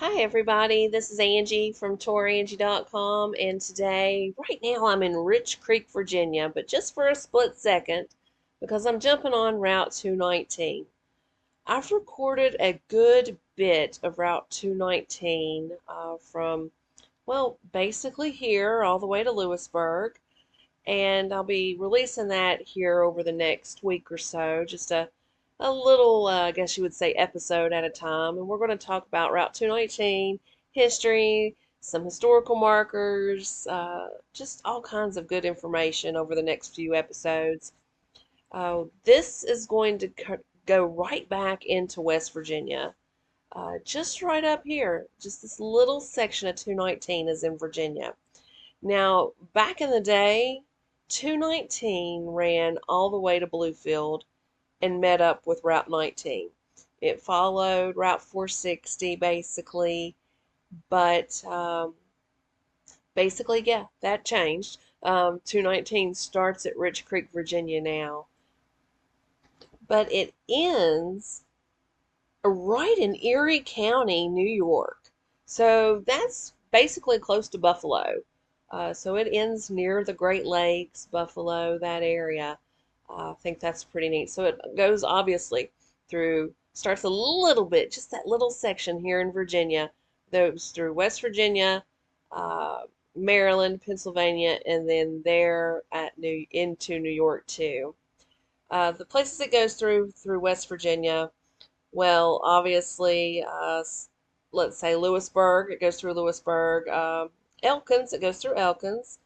Hi everybody, this is Angie from Tourangie.com, and today, right now I'm in Rich Creek, Virginia, but just for a split second because I'm jumping on Route 219. I've recorded a good bit of Route 219 from, well, basically here all the way to Lewisburg, and I'll be releasing that here over the next week or so, just a little, I guess you would say, episode at a time. And we're going to talk about Route 219, history, some historical markers, just all kinds of good information over the next few episodes. This is going to go right back into West Virginia. Just right up here, just this little section of 219 is in Virginia. Now, back in the day, 219 ran all the way to Bluefield and met up with Route 19. It followed Route 460 basically, but basically, yeah, that changed. 219 starts at Rich Creek, Virginia now, but it ends right in Erie County, New York. So that's basically close to Buffalo. So it ends near the Great Lakes, Buffalo, that area. I think that's pretty neat. So it goes obviously through, starts a little bit, just that little section here in Virginia, goes through West Virginia, uh, Maryland, Pennsylvania, and then there into New York too. The places it goes through West Virginia, well, obviously, let's say Lewisburg, it goes through Lewisburg. Elkins, it goes through Elkins.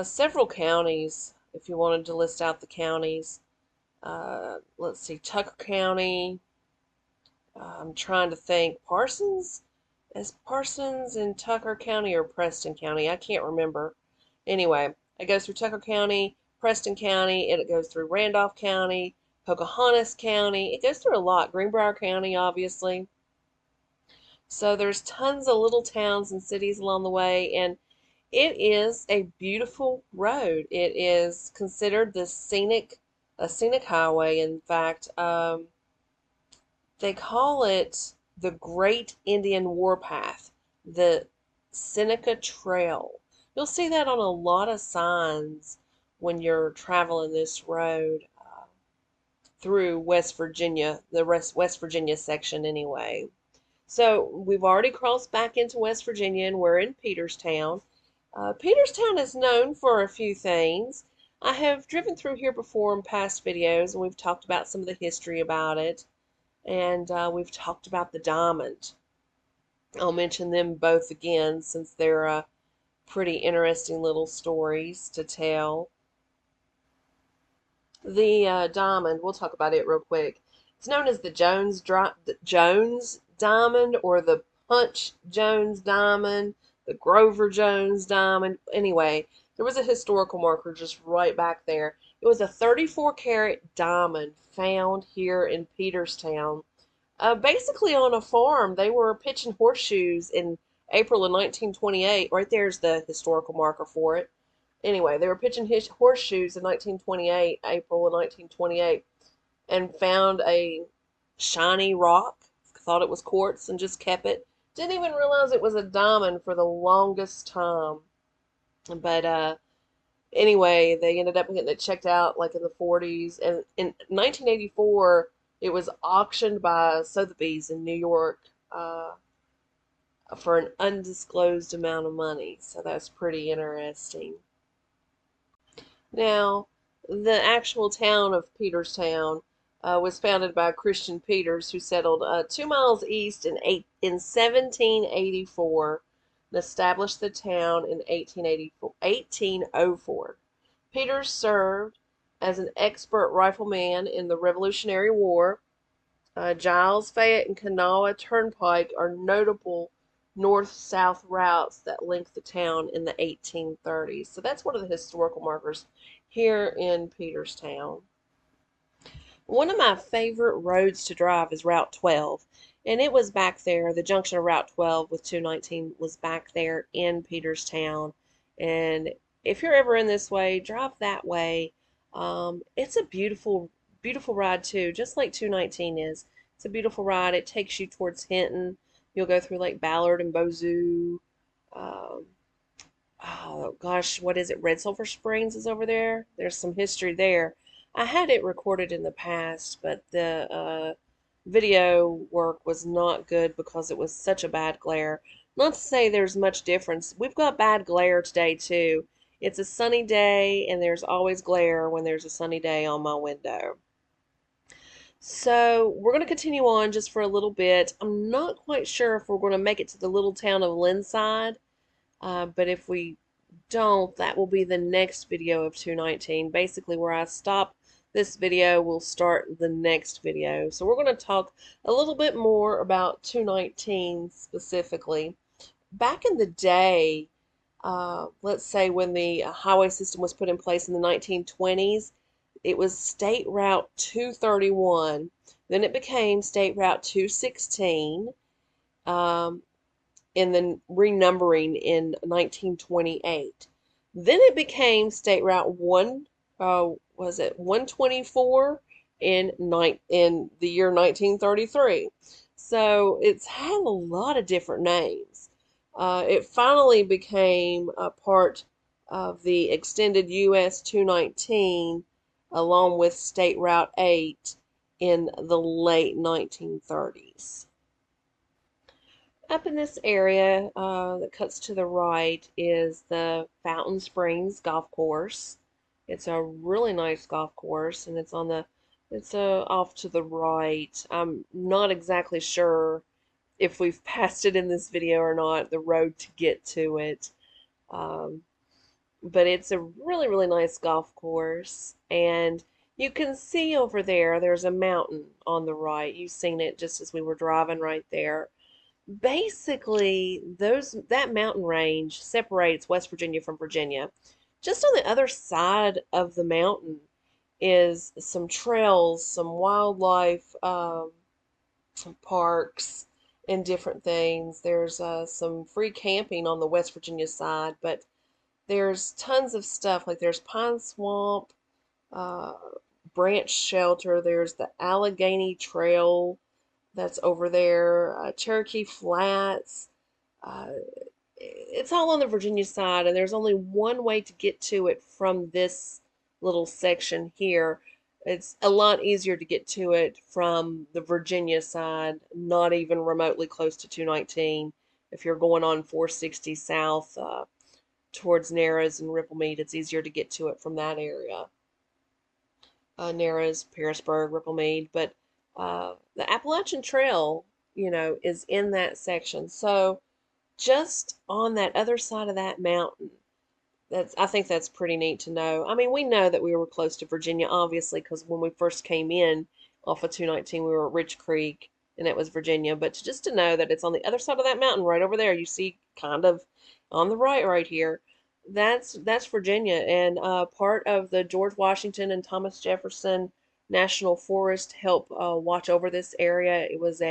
Several counties, if you wanted to list out the counties. Let's see, Tucker County. I'm trying to think. Parsons? Is Parsons in Tucker County or Preston County? I can't remember. Anyway, it goes through Tucker County, Preston County, and it goes through Randolph County, Pocahontas County. It goes through a lot. Greenbrier County, obviously. So there's tons of little towns and cities along the way, and it is a beautiful road. It is considered a scenic highway. In fact, they call it the Great Indian Warpath, the Seneca Trail. You'll see that on a lot of signs when you're traveling this road through West Virginia, the West Virginia section anyway. So we've already crossed back into West Virginia and we're in Peterstown. Peterstown is known for a few things. I have driven through here before in past videos and we've talked about some of the history about it. And we've talked about the diamond. I'll mention them both again since they're pretty interesting little stories to tell. The diamond, we'll talk about it real quick. It's known as the Jones diamond or the Punch Jones diamond, the Grover Jones diamond. Anyway, there was a historical marker just right back there. It was a 34 karat diamond found here in Peterstown. Basically on a farm. They were pitching horseshoes in April of 1928. Right there's the historical marker for it. Anyway, they were pitching horseshoes in 1928, April of 1928, and found a shiny rock, thought it was quartz, and just kept it. Didn't even realize it was a diamond for the longest time. But anyway, they ended up getting it checked out like in the 40s. And in 1984, it was auctioned by Sotheby's in New York for an undisclosed amount of money. So that's pretty interesting. Now, the actual town of Peterstown was founded by Christian Peters, who settled 2 miles east in 1784 and established the town in 1804. Peters served as an expert rifleman in the Revolutionary War. Giles, Fayette, and Kanawha Turnpike are notable north-south routes that link the town in the 1830s. So that's one of the historical markers here in Peterstown. One of my favorite roads to drive is Route 12, and it was back there. The junction of Route 12 with 219 was back there in Peterstown. And if you're ever in this way, drive that way. It's a beautiful, beautiful ride too, just like 219 is. It's a beautiful ride. It takes you towards Hinton, You'll go through Lake Ballard and Bozu. Um, oh gosh, what is it? Red Sulphur Springs is over there. There's some history there. I had it recorded in the past, but the video work was not good because it was such a bad glare. Not to say there's much difference. We've got bad glare today too. It's a sunny day, and there's always glare when there's a sunny day on my window. So we're going to continue on just for a little bit. I'm not quite sure if we're going to make it to the little town of Linside, but if we don't, that will be the next video of 219. Basically, where I stop this video, we'll start the next video. So we're going to talk a little bit more about 219 specifically. Back in the day, let's say when the highway system was put in place in the 1920s, it was State Route 231. Then it became State Route 216. Um, in the renumbering in 1928. Then it became State Route 1, was it 124 in the year 1933. So it's had a lot of different names. It finally became a part of the extended US 219 along with State Route 8 in the late 1930s. Up in this area that cuts to the right is the Fountain Springs Golf Course. It's a really nice golf course, and it's off to the right. I'm not exactly sure if we've passed it in this video or not, the road to get to it. Um, but it's a really, really nice golf course, and you can see over there, there's a mountain on the right. You've seen it just as we were driving right there. Basically, that mountain range separates West Virginia from Virginia. Just on the other side of the mountain is some trails, some wildlife parks, and different things. There's some free camping on the West Virginia side, but there's tons of stuff. Like there's Pine Swamp, uh, Branch Shelter. There's the Allegheny Trail that's over there, Cherokee Flats. Uh, it's all on the Virginia side, and there's only one way to get to it from this little section here. It's a lot easier to get to it from the Virginia side, not even remotely close to 219. If you're going on 460 south towards Narrows and Ripplemead, it's easier to get to it from that area. Narrows, Petersburg, Ripplemead, but the Appalachian Trail, is in that section. So just on that other side of that mountain, I think that's pretty neat to know. I mean, we know that we were close to Virginia, obviously, because when we first came in off of 219, we were at Rich Creek, and it was Virginia. But just to know that it's on the other side of that mountain, right over there, you see kind of on the right here, that's Virginia, and part of the George Washington and Thomas Jefferson National Forest help watch over this area. It was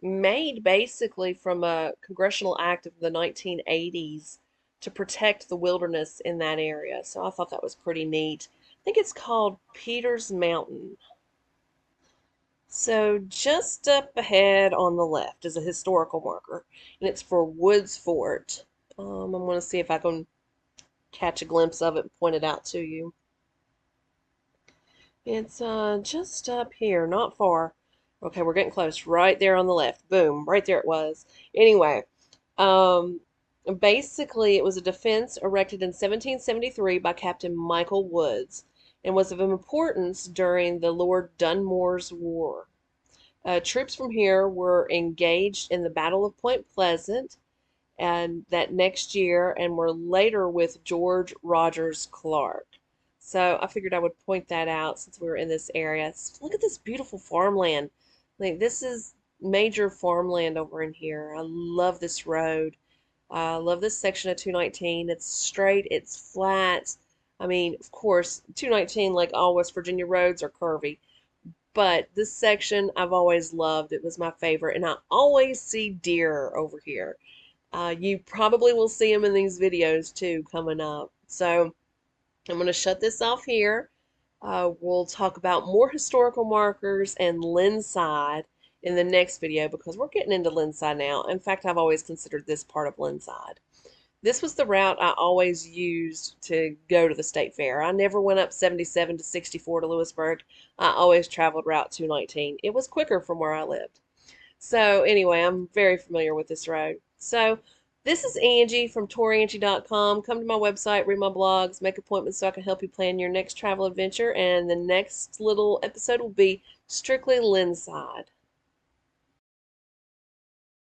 made basically from a congressional act of the 1980s to protect the wilderness in that area. So I thought that was pretty neat. I think it's called Peters Mountain. So just up ahead on the left is a historical marker, and it's for Woods Fort. I'm going to see if I can catch a glimpse of it and point it out to you. It's just up here, not far. Okay, we're getting close. Right there on the left. Boom, right there it was. Anyway, um, basically it was a defense erected in 1773 by Captain Michael Woods and was of importance during the Lord Dunmore's War. Troops from here were engaged in the Battle of Point Pleasant and that next year and were later with George Rogers Clark. So I figured I would point that out since we were in this area. Look at this beautiful farmland. Like this is major farmland over in here. I love this road. I love this section of 219. It's straight, it's flat. I mean, of course, 219, like all West Virginia roads, are curvy. But this section I've always loved. It was my favorite. And I always see deer over here. You probably will see them in these videos too coming up. So I'm going to shut this off here. We'll talk about more historical markers and Linside in the next video because we're getting into Linside now. In fact, I've always considered this part of Linside. This was the route I always used to go to the state fair. I never went up 77 to 64 to Lewisburg. I always traveled Route 219. It was quicker from where I lived. So anyway, I'm very familiar with this road. So this is Angie from Tourangie.com. Come to my website, read my blogs, make appointments so I can help you plan your next travel adventure. And the next little episode will be strictly Linside.